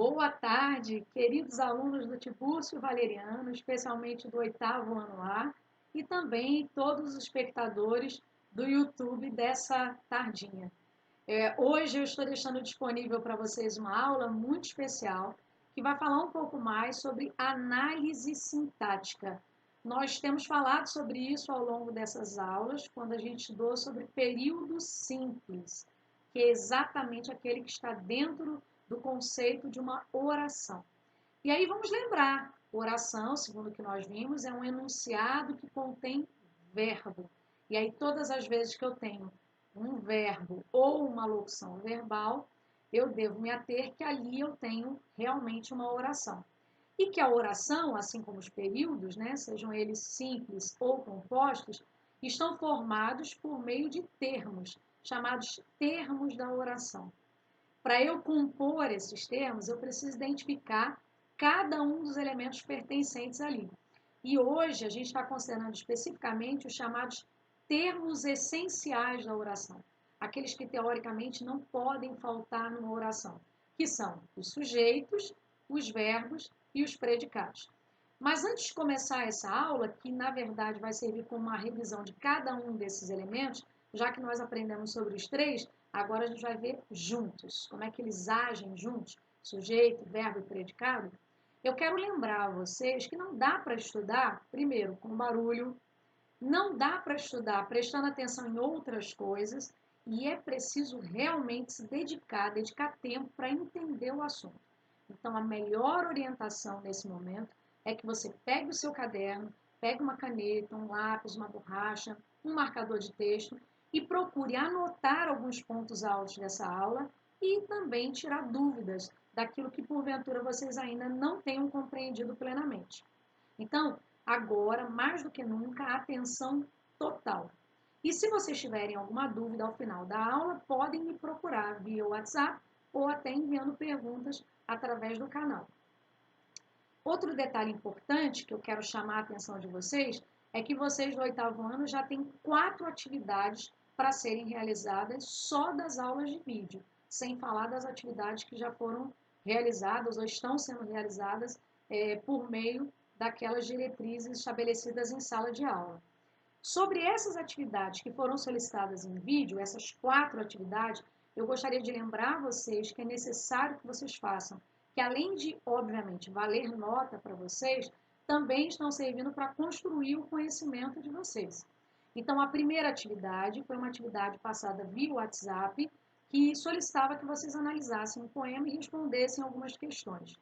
Boa tarde, queridos alunos do Tibúrcio Valeriano, especialmente do 8º ano A, e também todos os espectadores do YouTube dessa tardinha. Hoje eu estou deixando disponível para vocês uma aula muito especial que vai falar um pouco mais sobre análise sintática. Nós temos falado sobre isso ao longo dessas aulas, quando a gente estudou sobre período simples, que é exatamente aquele que está dentro do conceito de uma oração. E aí vamos lembrar, oração, segundo o que nós vimos, é um enunciado que contém verbo. E aí todas as vezes que eu tenho um verbo ou uma locução verbal, eu devo me ater que ali eu tenho realmente uma oração. E que a oração, assim como os períodos, né, sejam eles simples ou compostos, estão formados por meio de termos, chamados termos da oração. Para eu compor esses termos, eu preciso identificar cada um dos elementos pertencentes ali. E hoje a gente está considerando especificamente os chamados termos essenciais da oração, aqueles que teoricamente não podem faltar numa oração, que são os sujeitos, os verbos e os predicados. Mas antes de começar essa aula, que na verdade vai servir como uma revisão de cada um desses elementos, já que nós aprendemos sobre os três, agora a gente vai ver juntos, como é que eles agem juntos, sujeito, verbo e predicado. Eu quero lembrar a vocês que não dá para estudar, primeiro, com barulho, não dá para estudar prestando atenção em outras coisas e é preciso realmente se dedicar tempo para entender o assunto. Então, a melhor orientação nesse momento é que você pegue o seu caderno, pegue uma caneta, um lápis, uma borracha, um marcador de texto e procure anotar alguns pontos altos dessa aula e também tirar dúvidas daquilo que porventura vocês ainda não tenham compreendido plenamente. Então, agora, mais do que nunca, atenção total. E se vocês tiverem alguma dúvida ao final da aula, podem me procurar via WhatsApp ou até enviando perguntas através do canal. Outro detalhe importante que eu quero chamar a atenção de vocês é que vocês do 8º ano já têm 4 atividades para serem realizadas só das aulas de vídeo, sem falar das atividades que já foram realizadas ou estão sendo realizadas por meio daquelas diretrizes estabelecidas em sala de aula. Sobre essas atividades que foram solicitadas em vídeo, essas 4 atividades, eu gostaria de lembrar a vocês que é necessário que vocês façam, que além de, obviamente, valer nota para vocês, também estão servindo para construir o conhecimento de vocês. Então, a primeira atividade foi uma atividade passada via WhatsApp, que solicitava que vocês analisassem um poema e respondessem algumas questões.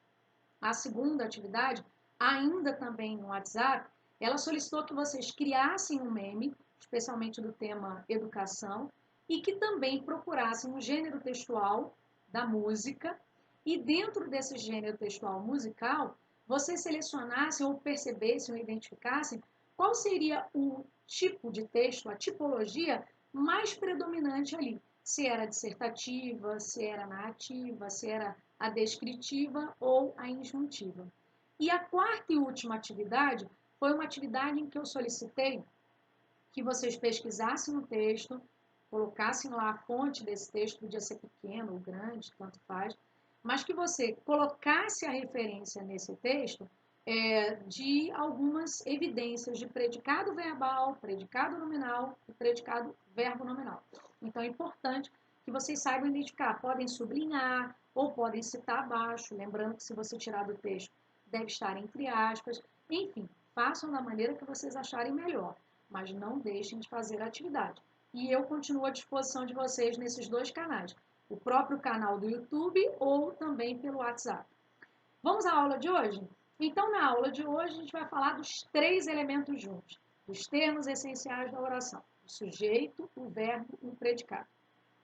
A segunda atividade, ainda também no WhatsApp, ela solicitou que vocês criassem um meme, especialmente do tema educação, e que também procurassem um gênero textual da música, e dentro desse gênero textual musical, vocês selecionassem ou percebessem ou identificassem qual seria o tipo de texto, a tipologia mais predominante ali. Se era dissertativa, se era narrativa, se era a descritiva ou a injuntiva. E a quarta e última atividade foi uma atividade em que eu solicitei que vocês pesquisassem o texto, colocassem lá a fonte desse texto, podia ser pequeno ou grande, tanto faz, mas que você colocasse a referência nesse texto de algumas evidências de predicado verbal, predicado nominal e predicado verbo nominal. Então é importante que vocês saibam identificar, podem sublinhar ou podem citar abaixo, lembrando que se você tirar do texto deve estar entre aspas, enfim, façam da maneira que vocês acharem melhor, mas não deixem de fazer a atividade. E eu continuo à disposição de vocês nesses 2 canais, o próprio canal do YouTube ou também pelo WhatsApp. Vamos à aula de hoje? Então, na aula de hoje, a gente vai falar dos 3 elementos juntos, dos termos essenciais da oração, o sujeito, o verbo e o predicado.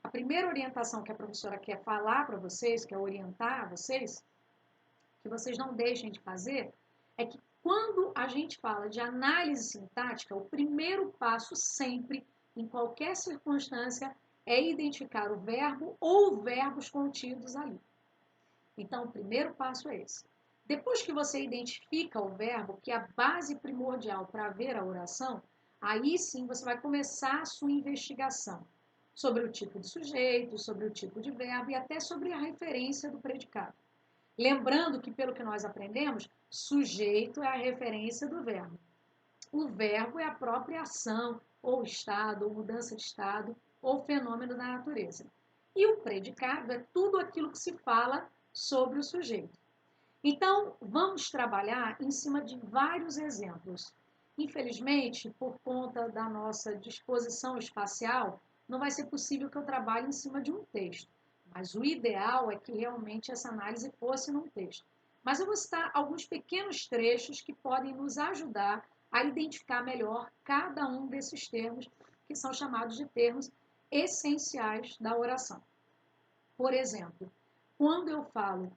A primeira orientação que a professora quer falar para vocês, quer orientar vocês, que vocês não deixem de fazer, é que quando a gente fala de análise sintática, o primeiro passo sempre, em qualquer circunstância, é identificar o verbo ou verbos contidos ali. Então, o primeiro passo é esse. Depois que você identifica o verbo, que é a base primordial para ver a oração, aí sim você vai começar a sua investigação sobre o tipo de sujeito, sobre o tipo de verbo e até sobre a referência do predicado. Lembrando que, pelo que nós aprendemos, sujeito é a referência do verbo. O verbo é a própria ação, ou estado, ou mudança de estado, ou fenômeno da natureza. E o predicado é tudo aquilo que se fala sobre o sujeito. Então, vamos trabalhar em cima de vários exemplos. Infelizmente, por conta da nossa disposição espacial, não vai ser possível que eu trabalhe em cima de um texto. Mas o ideal é que realmente essa análise fosse num texto. Mas eu vou citar alguns pequenos trechos que podem nos ajudar a identificar melhor cada um desses termos, que são chamados de termos essenciais da oração. Por exemplo, quando eu falo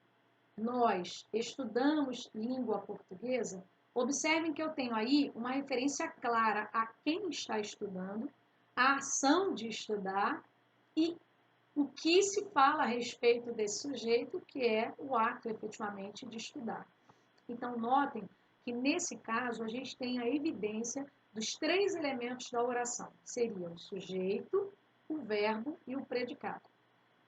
nós estudamos língua portuguesa, observem que eu tenho aí uma referência clara a quem está estudando, a ação de estudar e o que se fala a respeito desse sujeito, que é o ato efetivamente de estudar. Então, notem que nesse caso a gente tem a evidência dos três elementos da oração, seriam o sujeito, o verbo e o predicado.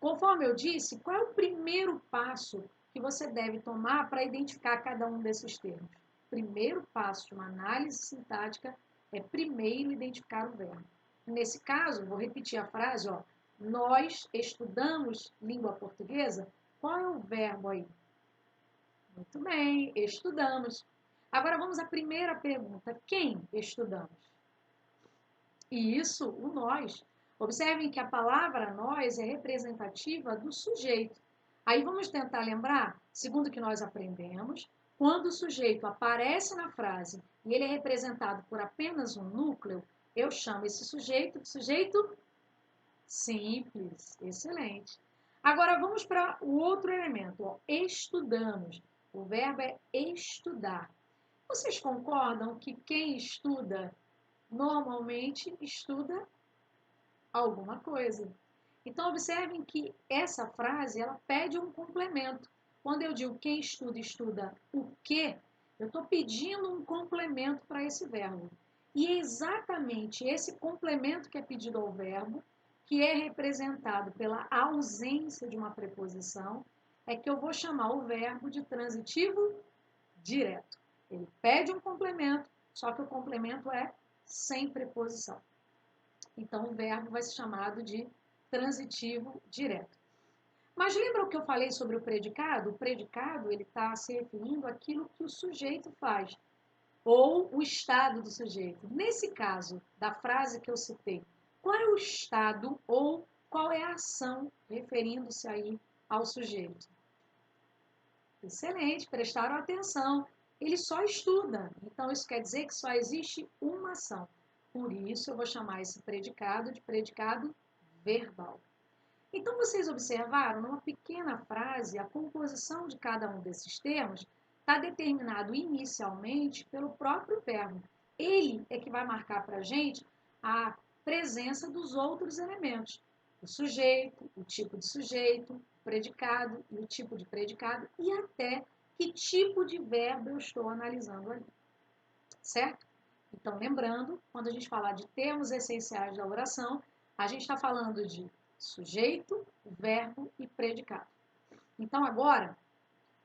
Conforme eu disse, qual é o primeiro passo que você deve tomar para identificar cada um desses termos? O primeiro passo de uma análise sintática é primeiro identificar o verbo. Nesse caso, vou repetir a frase, ó, nós estudamos língua portuguesa. Qual é o verbo aí? Muito bem, estudamos. Agora vamos à primeira pergunta. Quem estudamos? E isso, o nós. Observem que a palavra nós é representativa do sujeito. Aí vamos tentar lembrar, segundo o que nós aprendemos, quando o sujeito aparece na frase e ele é representado por apenas um núcleo, eu chamo esse sujeito de sujeito simples. Excelente. Agora vamos para o outro elemento, ó, estudamos. O verbo é estudar. Vocês concordam que quem estuda normalmente estuda alguma coisa? Então, observem que essa frase, ela pede um complemento. Quando eu digo quem estuda, estuda o quê, eu estou pedindo um complemento para esse verbo. E é exatamente esse complemento que é pedido ao verbo, que é representado pela ausência de uma preposição, é que eu vou chamar o verbo de transitivo direto. Ele pede um complemento, só que o complemento é sem preposição. Então, o verbo vai ser chamado de transitivo direto. Mas lembra o que eu falei sobre o predicado? O predicado ele está se referindo àquilo que o sujeito faz, ou o estado do sujeito. Nesse caso, da frase que eu citei, qual é o estado ou qual é a ação referindo-se aí ao sujeito? Excelente, prestaram atenção. Ele só estuda, então isso quer dizer que só existe uma ação. Por isso eu vou chamar esse predicado de predicado verbal. Então vocês observaram, numa pequena frase, a composição de cada um desses termos está determinado inicialmente pelo próprio verbo. Ele é que vai marcar para a gente a presença dos outros elementos. O sujeito, o tipo de sujeito, o predicado e o tipo de predicado e até que tipo de verbo eu estou analisando ali. Certo? Então, lembrando, quando a gente falar de termos essenciais da oração, a gente está falando de sujeito, verbo e predicado. Então, agora,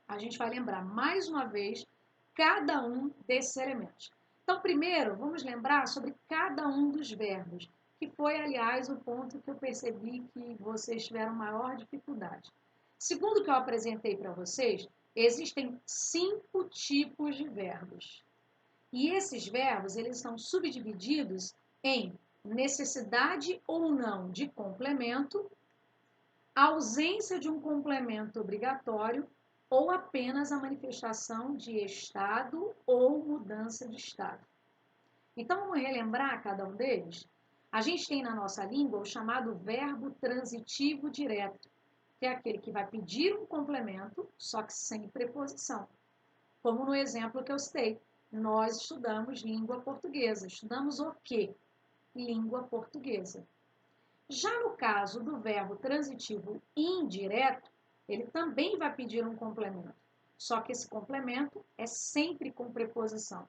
a gente vai lembrar mais uma vez cada um desses elementos. Então, primeiro, vamos lembrar sobre cada um dos verbos, que foi, aliás, o ponto que eu percebi que vocês tiveram maior dificuldade. Segundo o que eu apresentei para vocês, existem 5 tipos de verbos. E esses verbos, eles são subdivididos em necessidade ou não de complemento, ausência de um complemento obrigatório ou apenas a manifestação de estado ou mudança de estado. Então, vamos relembrar cada um deles? A gente tem na nossa língua o chamado verbo transitivo direto, que é aquele que vai pedir um complemento, só que sem preposição. Como no exemplo que eu citei, nós estudamos língua portuguesa. Estudamos o quê? Língua portuguesa. Já no caso do verbo transitivo indireto, ele também vai pedir um complemento. Só que esse complemento é sempre com preposição.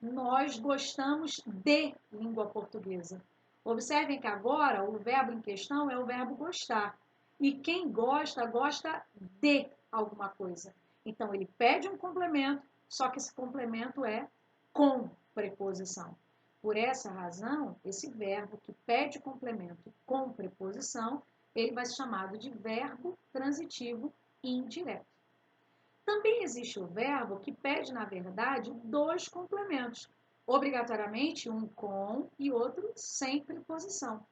Nós gostamos de língua portuguesa. Observem que agora o verbo em questão é o verbo gostar. E quem gosta, gosta de alguma coisa. Então, ele pede um complemento, só que esse complemento é com preposição. Por essa razão, esse verbo que pede complemento com preposição, ele vai ser chamado de verbo transitivo indireto. Também existe o verbo que pede, na verdade, dois complementos, obrigatoriamente um com e outro sem preposição.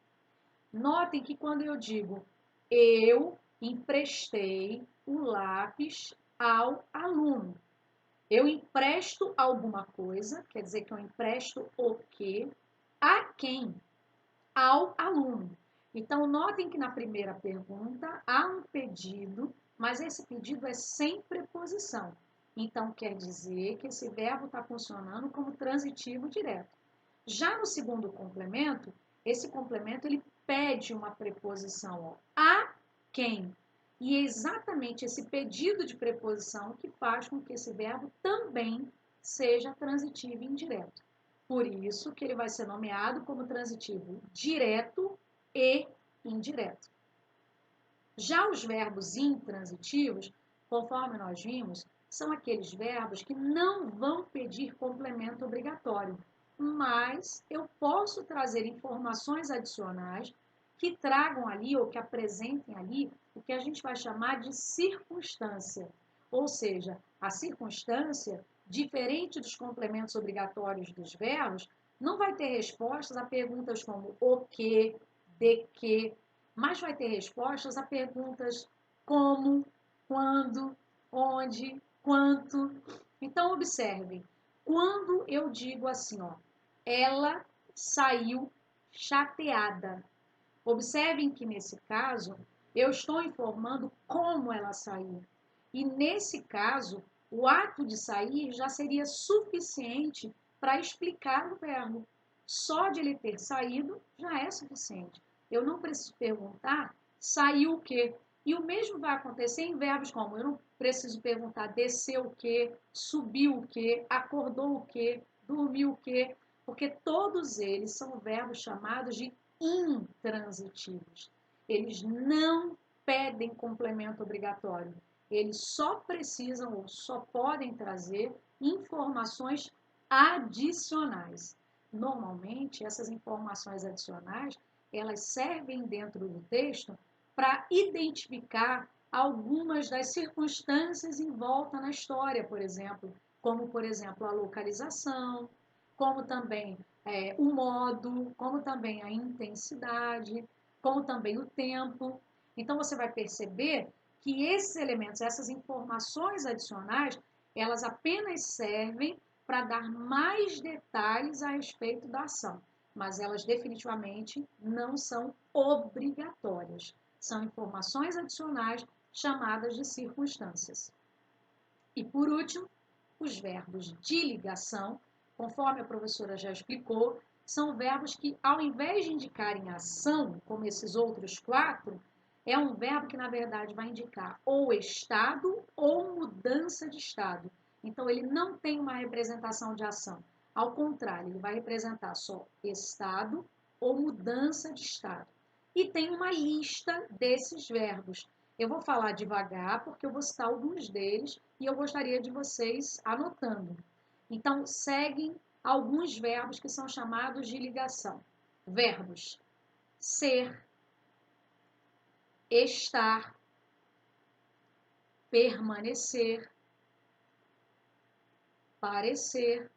Notem que quando eu digo eu emprestei o lápis ao aluno, eu empresto alguma coisa, quer dizer que eu empresto o quê? A quem? Ao aluno. Então, notem que na primeira pergunta há um pedido, mas esse pedido é sem preposição. Então, quer dizer que esse verbo está funcionando como transitivo direto. Já no segundo complemento, esse complemento ele pede uma preposição, ó, a quem. E é exatamente esse pedido de preposição que faz com que esse verbo também seja transitivo indireto. Por isso que ele vai ser nomeado como transitivo direto e indireto. Já os verbos intransitivos, conforme nós vimos, são aqueles verbos que não vão pedir complemento obrigatório, mas eu posso trazer informações adicionais que tragam ali ou que apresentem ali o que a gente vai chamar de circunstância. Ou seja, a circunstância, diferente dos complementos obrigatórios dos verbos, não vai ter respostas a perguntas como o que, de que, mas vai ter respostas a perguntas como, quando, onde, quanto. Então, observem, quando eu digo assim, ó, ela saiu chateada. Observem que nesse caso, eu estou informando como ela saiu. E nesse caso, o ato de sair já seria suficiente para explicar o verbo. Só de ele ter saído já é suficiente. Eu não preciso perguntar, saiu o quê? E o mesmo vai acontecer em verbos como eu não preciso perguntar desceu o quê, subiu o quê, acordou o quê, dormiu o quê, porque todos eles são verbos chamados de intransitivos. Eles não pedem complemento obrigatório. Eles só precisam ou só podem trazer informações adicionais. Normalmente, essas informações adicionais, elas servem dentro do texto para identificar algumas das circunstâncias em volta na história, por exemplo, como, por exemplo, a localização, como também o modo, como também a intensidade, como também o tempo. Então, você vai perceber que esses elementos, essas informações adicionais, elas apenas servem para dar mais detalhes a respeito da ação, mas elas definitivamente não são obrigatórias. São informações adicionais chamadas de circunstâncias. E, por último, os verbos de ligação, conforme a professora já explicou, são verbos que, ao invés de indicarem ação, como esses outros quatro, é um verbo que, na verdade, vai indicar ou estado ou mudança de estado. Então, ele não tem uma representação de ação. Ao contrário, ele vai representar só estado ou mudança de estado. E tem uma lista desses verbos. Eu vou falar devagar, porque eu vou citar alguns deles e eu gostaria de vocês anotando. Então, seguem alguns verbos que são chamados de ligação. Verbos ser, estar, permanecer, parecer,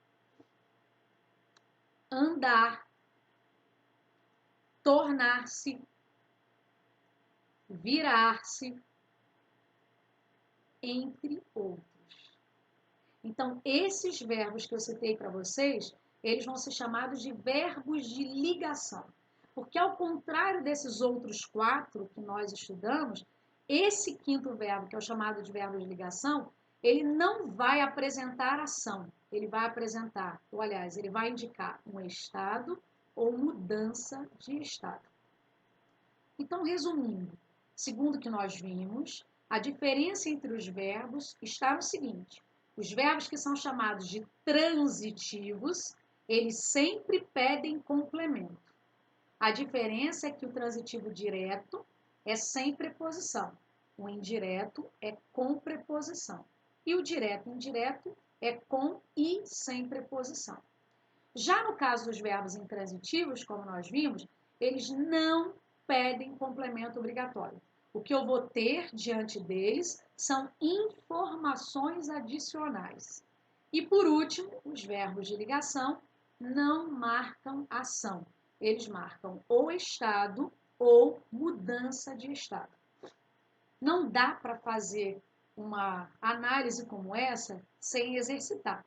andar, tornar-se, virar-se, entre outros. Então, esses verbos que eu citei para vocês, eles vão ser chamados de verbos de ligação. Porque, ao contrário desses outros quatro que nós estudamos, esse quinto verbo, que é o chamado de verbo de ligação, ele não vai apresentar ação. Ele vai apresentar, ou aliás, ele vai indicar um estado ou mudança de estado. Então, resumindo, segundo o que nós vimos, a diferença entre os verbos está no seguinte: os verbos que são chamados de transitivos, eles sempre pedem complemento. A diferença é que o transitivo direto é sem preposição, o indireto é com preposição. E o direto e indireto é com e sem preposição. Já no caso dos verbos intransitivos, como nós vimos, eles não pedem complemento obrigatório. O que eu vou ter diante deles são informações adicionais. E por último, os verbos de ligação não marcam ação. Eles marcam ou estado ou mudança de estado. Não dá para fazer uma análise como essa sem exercitar.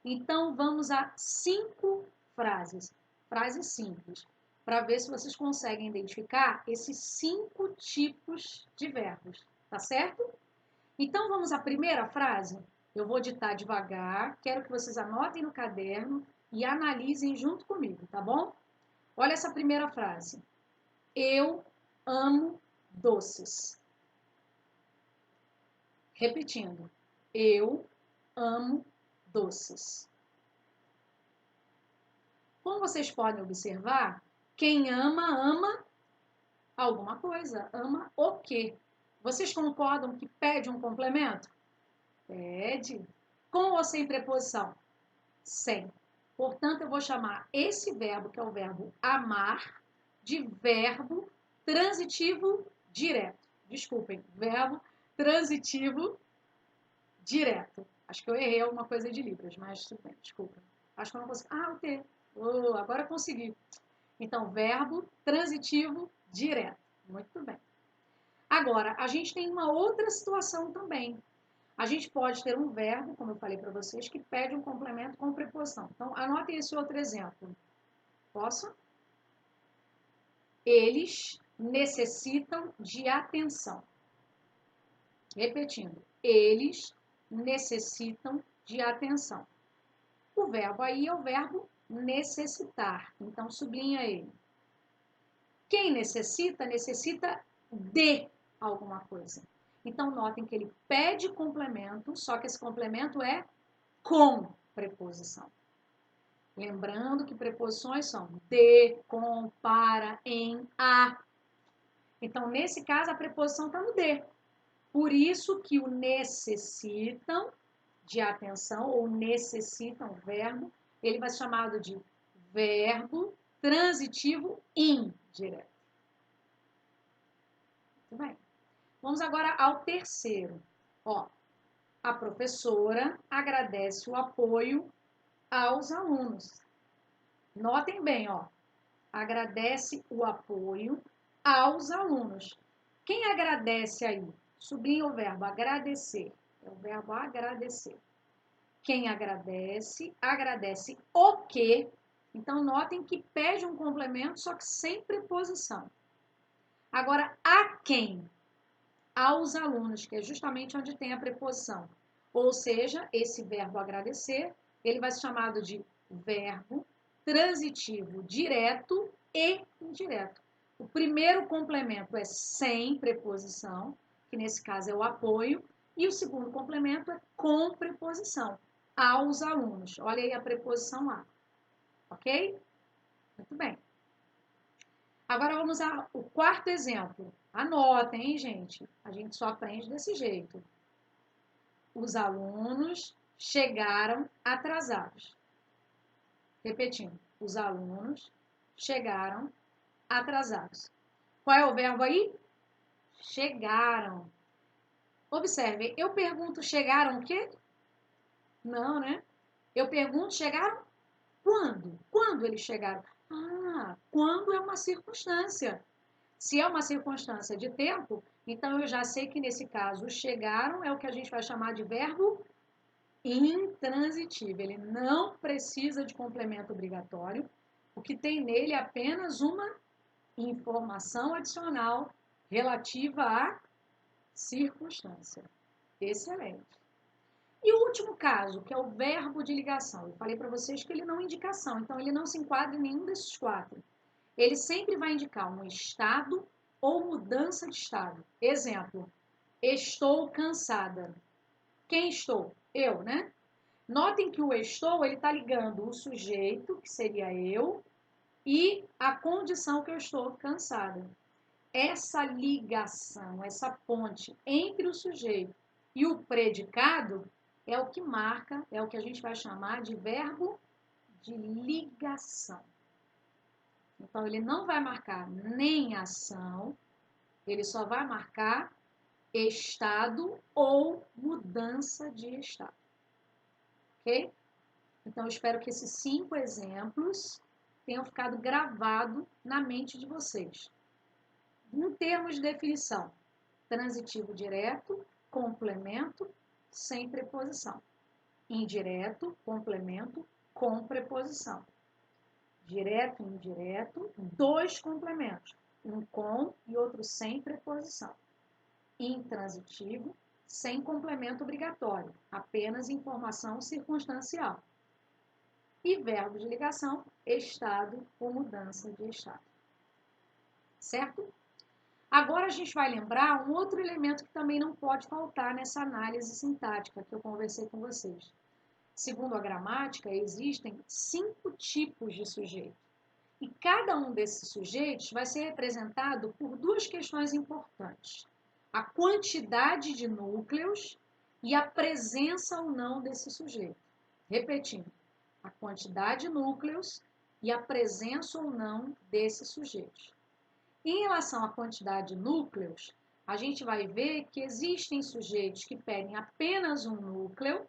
Então, vamos a 5 frases simples, para ver se vocês conseguem identificar esses 5 tipos de verbos, tá certo? Então, vamos à primeira frase? Eu vou ditar devagar, quero que vocês anotem no caderno e analisem junto comigo, tá bom? Olha essa primeira frase. Eu amo doces. Repetindo. Eu amo doces. Como vocês podem observar, quem ama, ama alguma coisa. Ama o quê? Vocês concordam que pede um complemento? Pede. Com ou sem preposição? Sem. Portanto, eu vou chamar esse verbo, que é o verbo amar, de verbo transitivo direto. Desculpem, verbo transitivo direto. Acho que eu errei alguma coisa de Libras, mas tudo bem, desculpa. Acho que eu não consegui. Ah, o T. Oh, agora consegui. Então, verbo transitivo direto. Muito bem. Agora, a gente tem uma outra situação também. A gente pode ter um verbo, como eu falei para vocês, que pede um complemento com preposição. Então, anotem esse outro exemplo. Posso? Eles necessitam de atenção. Repetindo. Eles necessitam de atenção. O verbo aí é o verbo necessitar. Então, sublinha ele. Quem necessita, necessita de alguma coisa. Então, notem que ele pede complemento, só que esse complemento é com preposição. Lembrando que preposições são de, com, para, em, a. Então, nesse caso, a preposição está no de. Por isso que o necessitam de atenção, ou necessitam, verbo, ele vai ser chamado de verbo transitivo indireto. Muito bem. Vamos agora ao terceiro. Ó, a professora agradece o apoio aos alunos. Notem bem, ó. Agradece o apoio aos alunos. Quem agradece aí? Sublinha o verbo agradecer. É o verbo agradecer. Quem agradece, agradece o quê? Então, notem que pede um complemento, só que sem preposição. Agora, a quem? Aos alunos, que é justamente onde tem a preposição. Ou seja, esse verbo agradecer, ele vai ser chamado de verbo transitivo direto e indireto. O primeiro complemento é sem preposição, que nesse caso é o apoio, e o segundo complemento é com preposição, aos alunos. Olha aí a preposição a. Ok? Muito bem. Agora vamos ao quarto exemplo. Anotem, hein, gente? A gente só aprende desse jeito. Os alunos chegaram atrasados. Repetindo, os alunos chegaram atrasados. Qual é o verbo aí? Chegaram. Observe, eu pergunto, chegaram o quê? Não, né? Eu pergunto, chegaram quando? Quando eles chegaram? Ah, quando é uma circunstância. Se é uma circunstância de tempo, então eu já sei que nesse caso, chegaram é o que a gente vai chamar de verbo intransitivo. Ele não precisa de complemento obrigatório, o que tem nele é apenas uma informação adicional relativa à circunstância. Excelente. E o último caso, que é o verbo de ligação. Eu falei para vocês que ele não é indicação, então ele não se enquadra em nenhum desses 4. Ele sempre vai indicar um estado ou mudança de estado. Exemplo, estou cansada. Quem estou? Eu, né? Notem que o estou, ele está ligando o sujeito, que seria eu, e a condição que eu estou cansada. Essa ligação, essa ponte entre o sujeito e o predicado é o que marca, é o que a gente vai chamar de verbo de ligação. Então, ele não vai marcar nem ação, ele só vai marcar estado ou mudança de estado. Ok? Então, eu espero que esses 5 exemplos tenham ficado gravados na mente de vocês. Em termos de definição, transitivo direto, complemento, sem preposição. Indireto, complemento, com preposição. Direto e indireto, 2 complementos, um com e outro sem preposição. Intransitivo, sem complemento obrigatório, apenas informação circunstancial. E verbo de ligação, estado ou mudança de estado. Certo? Agora a gente vai lembrar um outro elemento que também não pode faltar nessa análise sintática que eu conversei com vocês. Segundo a gramática, existem 5 tipos de sujeito. E cada um desses sujeitos vai ser representado por 2 questões importantes. A quantidade de núcleos e a presença ou não desse sujeito. Repetindo, a quantidade de núcleos e a presença ou não desses sujeitos. Em relação à quantidade de núcleos, a gente vai ver que existem sujeitos que pedem apenas um núcleo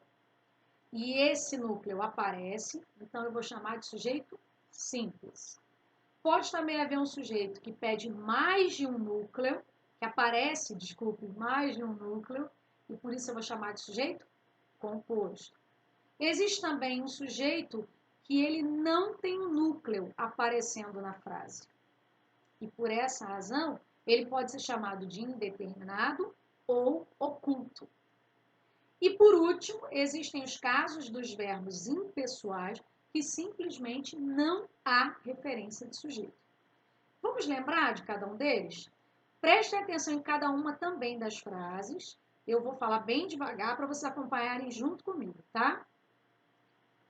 e esse núcleo aparece, então eu vou chamar de sujeito simples. Pode também haver um sujeito que pede mais de um núcleo, que aparece, desculpe, mais de um núcleo, e por isso eu vou chamar de sujeito composto. Existe também um sujeito que ele não tem um núcleo aparecendo na frase. E por essa razão, ele pode ser chamado de indeterminado ou oculto. E por último, existem os casos dos verbos impessoais que simplesmente não há referência de sujeito. Vamos lembrar de cada um deles? Prestem atenção em cada uma também das frases. Eu vou falar bem devagar para vocês acompanharem junto comigo, tá?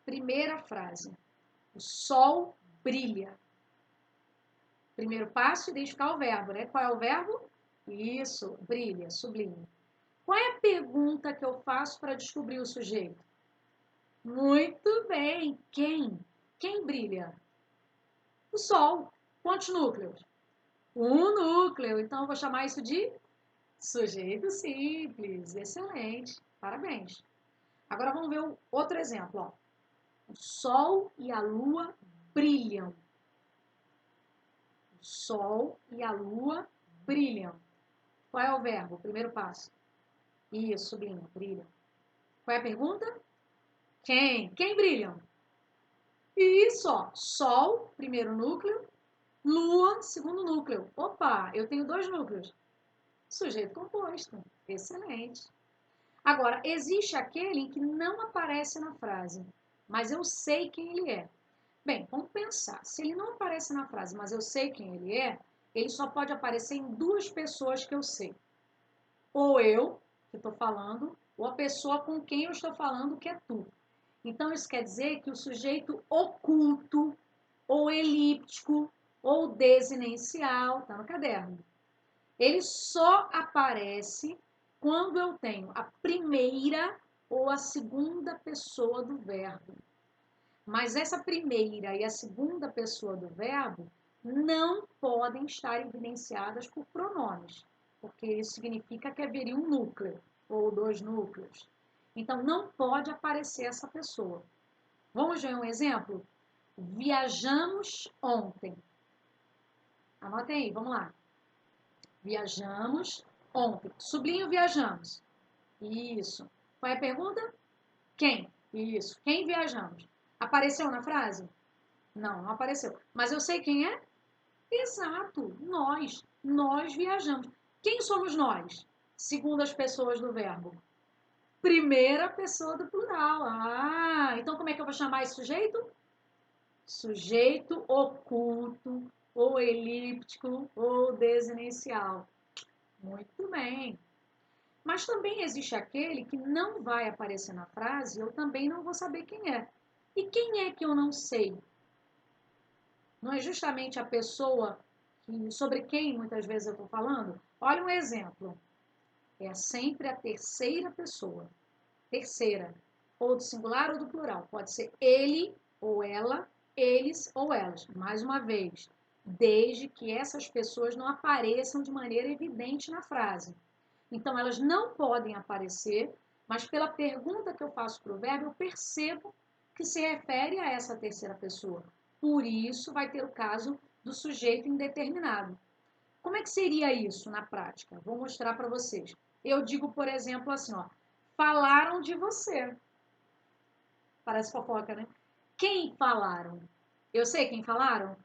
Primeira frase. O sol brilha. Primeiro passo, identificar o verbo, né? Qual é o verbo? Isso, brilha, sublinha. Qual é a pergunta que eu faço para descobrir o sujeito? Muito bem, quem? Quem brilha? O sol. Quantos núcleos? Um núcleo. Então, eu vou chamar isso de sujeito simples. Excelente. Parabéns. Agora, vamos ver um outro exemplo. Ó. O sol e a lua brilham. O sol e a lua brilham. Qual é o verbo? Primeiro passo. Isso, sublinha, brilham. Qual é a pergunta? Quem? Quem brilham? Isso, ó. Sol, primeiro núcleo. Lua, segundo núcleo. Opa, eu tenho 2 núcleos. Sujeito composto. Excelente. Agora, existe aquele que não aparece na frase, mas eu sei quem ele é. Bem, vamos pensar. Se ele não aparece na frase, mas eu sei quem ele é, ele só pode aparecer em 2 pessoas que eu sei. Ou eu, que estou falando, ou a pessoa com quem eu estou falando, que é tu. Então, isso quer dizer que o sujeito oculto, ou elíptico, ou desinencial, está no caderno. Ele só aparece quando eu tenho a primeira ou a segunda pessoa do verbo. Mas essa primeira e a segunda pessoa do verbo não podem estar evidenciadas por pronomes, porque isso significa que haveria um núcleo ou 2 núcleos. Então, não pode aparecer essa pessoa. Vamos ver um exemplo? Viajamos ontem. Anotem aí, vamos lá. Viajamos ontem. Sublinho viajamos. Isso. Qual é a pergunta? Quem? Isso. Quem viajamos? Apareceu na frase? Não, não apareceu. Mas eu sei quem é? Exato. Nós. Nós viajamos. Quem somos nós? Segundo as pessoas do verbo. Primeira pessoa do plural. Ah, então como é que eu vou chamar esse sujeito? Sujeito oculto, ou elíptico, ou desinencial. Muito bem. Mas também existe aquele que não vai aparecer na frase, eu também não vou saber quem é. E quem é que eu não sei? Não é justamente a pessoa sobre quem muitas vezes eu estou falando? Olha um exemplo. É sempre a terceira pessoa. terceira, ou do singular ou do plural. Pode ser ele ou ela, eles ou elas. Mais uma vez, desde que essas pessoas não apareçam de maneira evidente na frase. Então, elas não podem aparecer, mas pela pergunta que eu faço para o verbo, eu percebo que se refere a essa terceira pessoa. Por isso, vai ter o caso do sujeito indeterminado. Como é que seria isso na prática? Vou mostrar para vocês. Eu digo, por exemplo, assim, ó, falaram de você. Parece fofoca, né? Quem falaram? Eu sei quem falaram?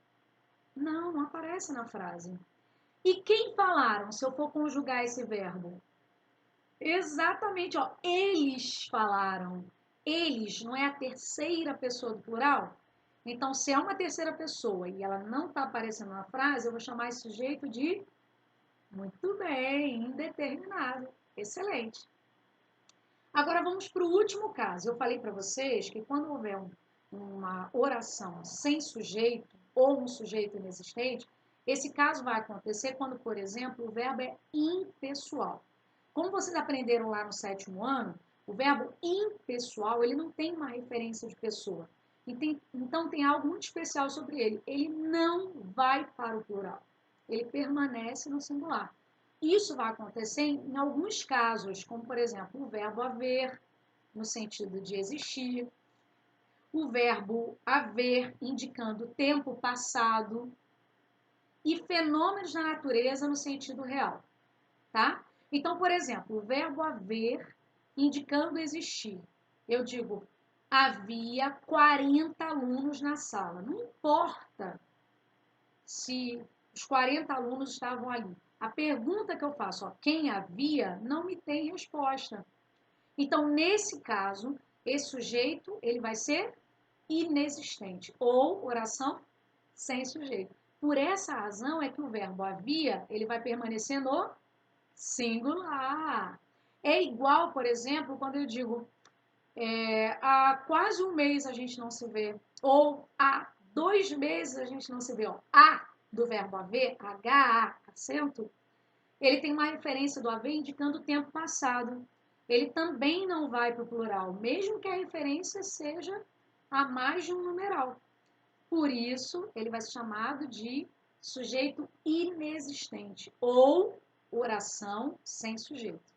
Não, não aparece na frase. E quem falaram, se eu for conjugar esse verbo? Exatamente, ó, eles falaram. Eles não é a terceira pessoa do plural? Então, se é uma terceira pessoa e ela não está aparecendo na frase, eu vou chamar esse sujeito de muito bem, indeterminado. Excelente. Agora vamos para o último caso. Eu falei para vocês que quando houver uma oração sem sujeito ou um sujeito inexistente, esse caso vai acontecer quando, por exemplo, o verbo é impessoal. Como vocês aprenderam lá no 7º ano, o verbo impessoal, ele não tem uma referência de pessoa. Então tem algo muito especial sobre ele. Ele não vai para o plural. Ele permanece no singular. Isso vai acontecer em alguns casos, como, por exemplo, o verbo haver, no sentido de existir, o verbo haver, indicando tempo passado, e fenômenos da natureza no sentido real, tá? Então, por exemplo, o verbo haver, indicando existir. Eu digo, havia 40 alunos na sala. Não importa se os 40 alunos estavam ali. A pergunta que eu faço, ó, quem havia, não me tem resposta. Então, nesse caso, esse sujeito ele vai ser inexistente ou oração sem sujeito. Por essa razão é que o verbo havia ele vai permanecer no singular. É igual, por exemplo, quando eu digo há quase um mês a gente não se vê, ou há 2 meses a gente não se vê. Ó. A do verbo haver, H-A, acento, ele tem uma referência do haver indicando o tempo passado. Ele também não vai para o plural, mesmo que a referência seja a mais de um numeral. Por isso, ele vai ser chamado de sujeito inexistente ou oração sem sujeito.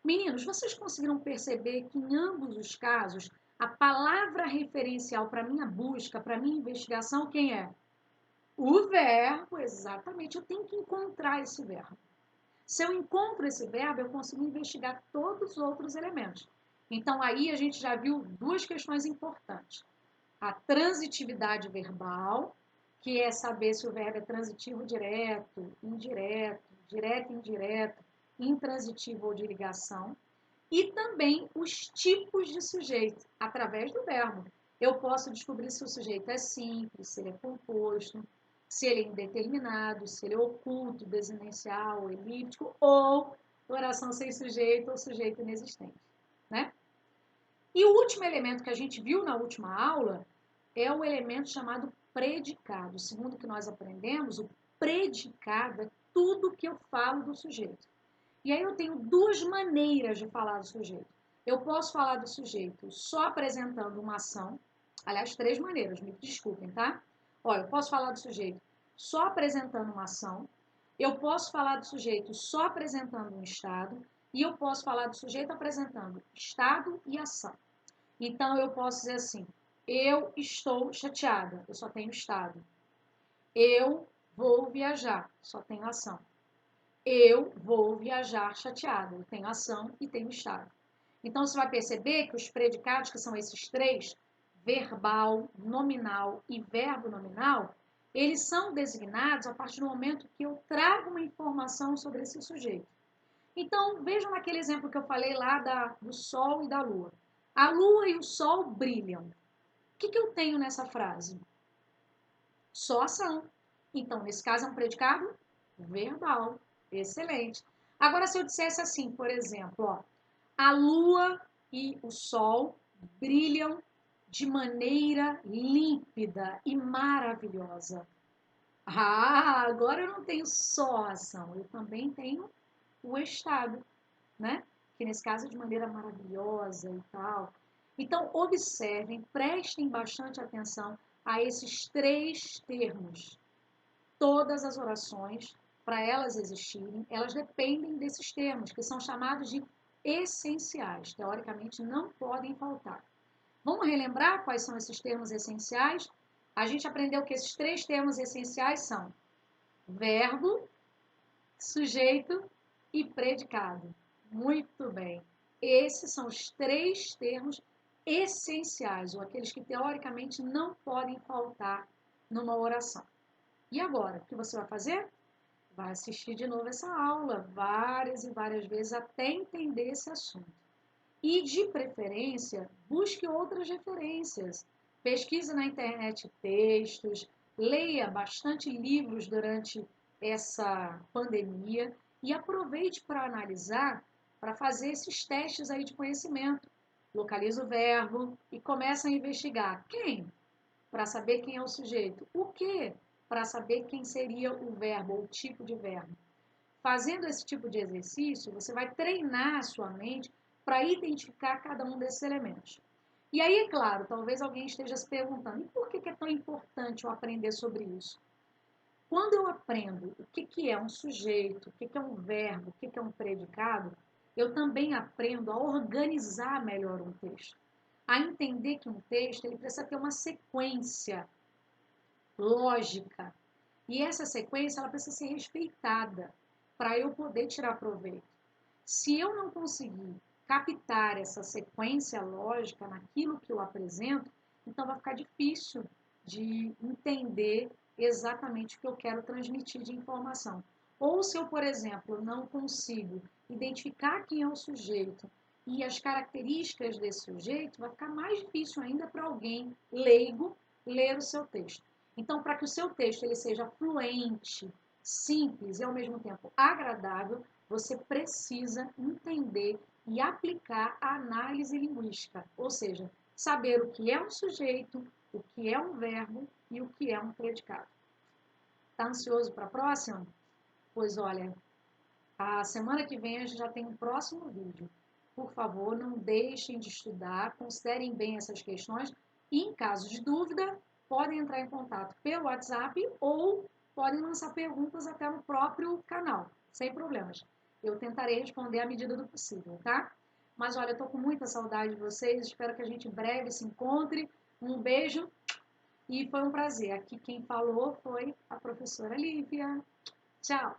Meninos, vocês conseguiram perceber que em ambos os casos, a palavra referencial para minha busca, para minha investigação, quem é? O verbo, exatamente. Eu tenho que encontrar esse verbo. Se eu encontro esse verbo, eu consigo investigar todos os outros elementos. Então, aí a gente já viu 2 questões importantes. A transitividade verbal, que é saber se o verbo é transitivo direto, indireto, direto e indireto, intransitivo ou de ligação. E também os tipos de sujeito, através do verbo. Eu posso descobrir se o sujeito é simples, se ele é composto, se ele é indeterminado, se ele é oculto, desinencial, elíptico, ou oração sem sujeito ou sujeito inexistente. Né? E o último elemento que a gente viu na última aula é o elemento chamado predicado. Segundo o que nós aprendemos, o predicado é tudo que eu falo do sujeito. E aí eu tenho 2 maneiras de falar do sujeito. Eu posso falar do sujeito só apresentando uma ação. Aliás, 3 maneiras, me desculpem, tá? Olha, eu posso falar do sujeito só apresentando uma ação. Eu posso falar do sujeito só apresentando um estado. E eu posso falar do sujeito apresentando estado e ação. Então, eu posso dizer assim, eu estou chateada, eu só tenho estado. Eu vou viajar, só tenho ação. Eu vou viajar chateada. Eu tenho ação e tenho estado. Então, você vai perceber que os predicados, que são esses 3, verbal, nominal e verbo nominal, eles são designados a partir do momento que eu trago uma informação sobre esse sujeito. Então, vejam naquele exemplo que eu falei lá do Sol e da Lua. A Lua e o Sol brilham. O que eu tenho nessa frase? Só ação. Então, nesse caso, é um predicado verbal. Excelente. Agora, se eu dissesse assim, por exemplo, ó, a lua e o sol brilham de maneira límpida e maravilhosa. Ah, agora eu não tenho só ação, eu também tenho o estado, né? que nesse caso é de maneira maravilhosa e tal. Então, observem, prestem bastante atenção a esses três termos. Todas as orações, para elas existirem, elas dependem desses termos, que são chamados de essenciais. Teoricamente, não podem faltar. Vamos relembrar quais são esses termos essenciais? A gente aprendeu que esses três termos essenciais são verbo, sujeito e predicado. Muito bem. Esses são os três termos essenciais, ou aqueles que teoricamente não podem faltar numa oração. E agora, o que você vai fazer? Vai assistir de novo essa aula várias e várias vezes até entender esse assunto. E, de preferência, busque outras referências. Pesquise na internet textos, leia bastante livros durante essa pandemia e aproveite para analisar, para fazer esses testes aí de conhecimento. Localiza o verbo e começa a investigar. Quem? Para saber quem é o sujeito. O que? Para saber quem seria o verbo ou o tipo de verbo. Fazendo esse tipo de exercício, você vai treinar a sua mente para identificar cada um desses elementos. E aí, é claro, talvez alguém esteja se perguntando, e por que é tão importante eu aprender sobre isso? Quando eu aprendo o que é um sujeito, o que é um verbo, o que é um predicado, eu também aprendo a organizar melhor um texto. A entender que um texto ele precisa ter uma sequência lógica. E essa sequência ela precisa ser respeitada para eu poder tirar proveito. Se eu não conseguir captar essa sequência lógica naquilo que eu apresento, então vai ficar difícil de entender exatamente o que eu quero transmitir de informação. Ou se eu, por exemplo, não consigo identificar quem é o sujeito e as características desse sujeito, vai ficar mais difícil ainda para alguém leigo ler o seu texto. Então, para que o seu texto ele seja fluente, simples e ao mesmo tempo agradável, você precisa entender e aplicar a análise linguística, ou seja, saber o que é um sujeito, o que é um verbo e o que é um predicado. Está ansioso para a próxima? Pois olha, a semana que vem a gente já tem um próximo vídeo. Por favor, não deixem de estudar, considerem bem essas questões e, em caso de dúvida, podem entrar em contato pelo WhatsApp ou podem lançar perguntas até no próprio canal, sem problemas. Eu tentarei responder à medida do possível, tá? Mas olha, eu estou com muita saudade de vocês, espero que a gente em breve se encontre. Um beijo e foi um prazer. Aqui quem falou foi a professora Lívia. Tchau!